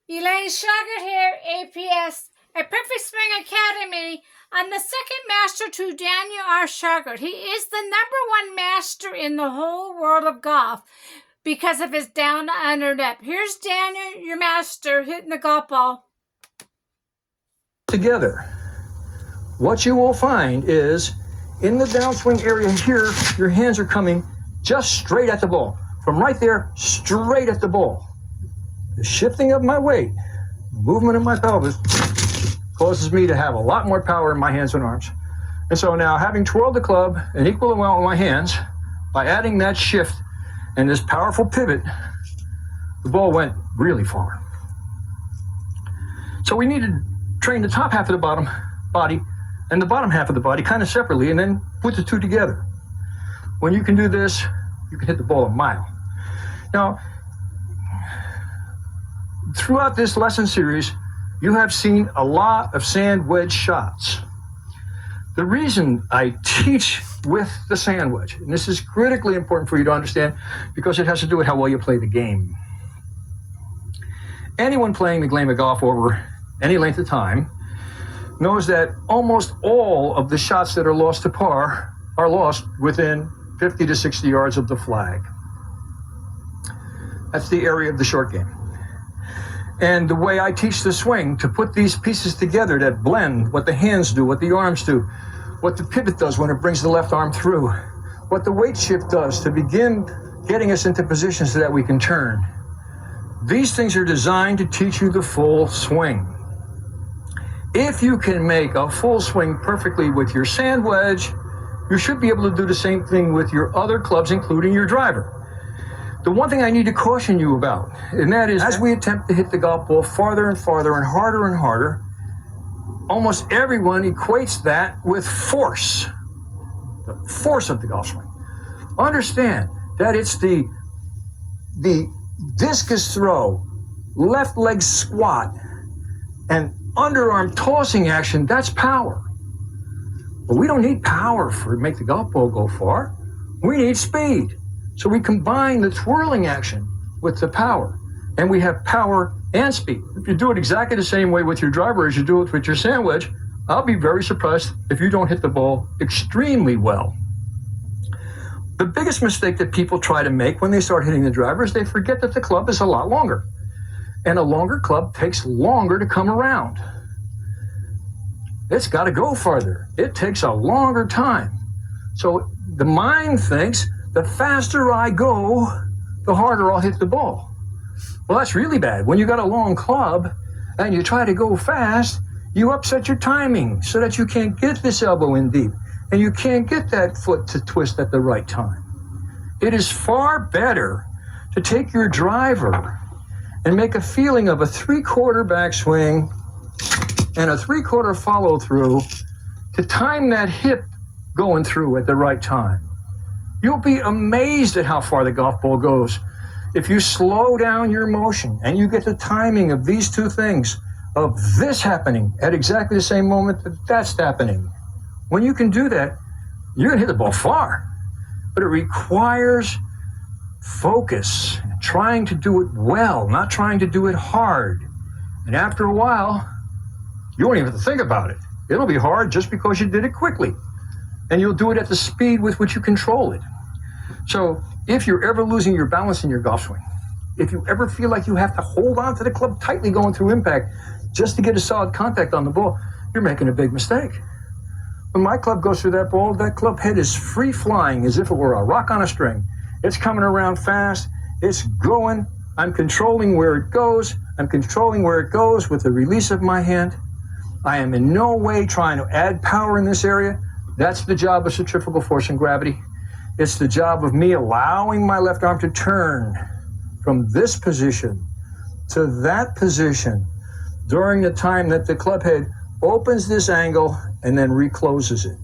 Elaine Shauger here, APS, a Perfect Swing Academy. I'm the second master to Daniel R. Shauger. He is the #1 master in the whole world of golf because of his down to under depth. Here's Daniel, your master, hitting the golf ball. Together, what you will find is in the downswing area here, your hands are coming just straight at the ball. From right there, straight at the ball. The shifting of my weight, movement of my pelvis, causes me to have a lot more power in my hands and arms. And so now, having twirled the club an equal amount with my hands, by adding that shift and this powerful pivot, the ball went really far. So we need to train the top half of the body and the bottom half of the body kind of separately, and then put the two together. When you can do this, you can hit the ball a mile. Now, throughout this lesson series, you have seen a lot of sand wedge shots. The reason I teach with the sand wedge, and this is critically important for you to understand because it has to do with how well you play the game. Anyone playing the game of golf over any length of time knows that almost all of the shots that are lost to par are lost within 50 to 60 yards of the flag. That's the area of the short game. And the way I teach the swing, to put these pieces together that blend what the hands do, what the arms do, what the pivot does when it brings the left arm through, what the weight shift does to begin getting us into position so that we can turn. These things are designed to teach you the full swing. If you can make a full swing perfectly with your sand wedge, you should be able to do the same thing with your other clubs, including your driver. The one thing I need to caution you about, and that is, as we attempt to hit the golf ball farther and farther and harder, almost everyone equates that with force, the force of the golf swing. Understand that it's the discus throw, left leg squat, and underarm tossing action. That's power. But we don't need power to make the golf ball go far. We need speed. So we combine the twirling action with the power, and we have power and speed. If you do it exactly the same way with your driver as you do it with your sand wedge, I'll be very surprised if you don't hit the ball extremely well. The biggest mistake that people try to make when they start hitting the driver is they forget that the club is a lot longer, and a longer club takes longer to come around. It's got to go farther. It takes a longer time. So the mind thinks, the faster I go, the harder I'll hit the ball. Well, that's really bad. When you got a long club and you try to go fast, you upset your timing so that you can't get this elbow in deep and you can't get that foot to twist at the right time. It is far better to take your driver and make a feeling of a 3/4 backswing and a 3/4 follow through to time that hip going through at the right time. You'll be amazed at how far the golf ball goes if you slow down your motion and you get the timing of these two things, of this happening at exactly the same moment that that's happening. When you can do that, you're going to hit the ball far. But it requires focus, trying to do it well, not trying to do it hard. And after a while, you won't even have to think about it. It'll be hard just because you did it quickly. And you'll do it at the speed with which you control it. So if you're ever losing your balance in your golf swing, if you ever feel like you have to hold on to the club tightly going through impact just to get a solid contact on the ball, you're making a big mistake. When my club goes through that ball, that club head is free flying as if it were a rock on a string. It's coming around fast. It's going. I'm controlling where it goes. I'm controlling where it goes with the release of my hand. I am in no way trying to add power in this area. That's the job of centrifugal force and gravity. It's the job of me allowing my left arm to turn from this position to that position during the time that the club head opens this angle and then recloses it.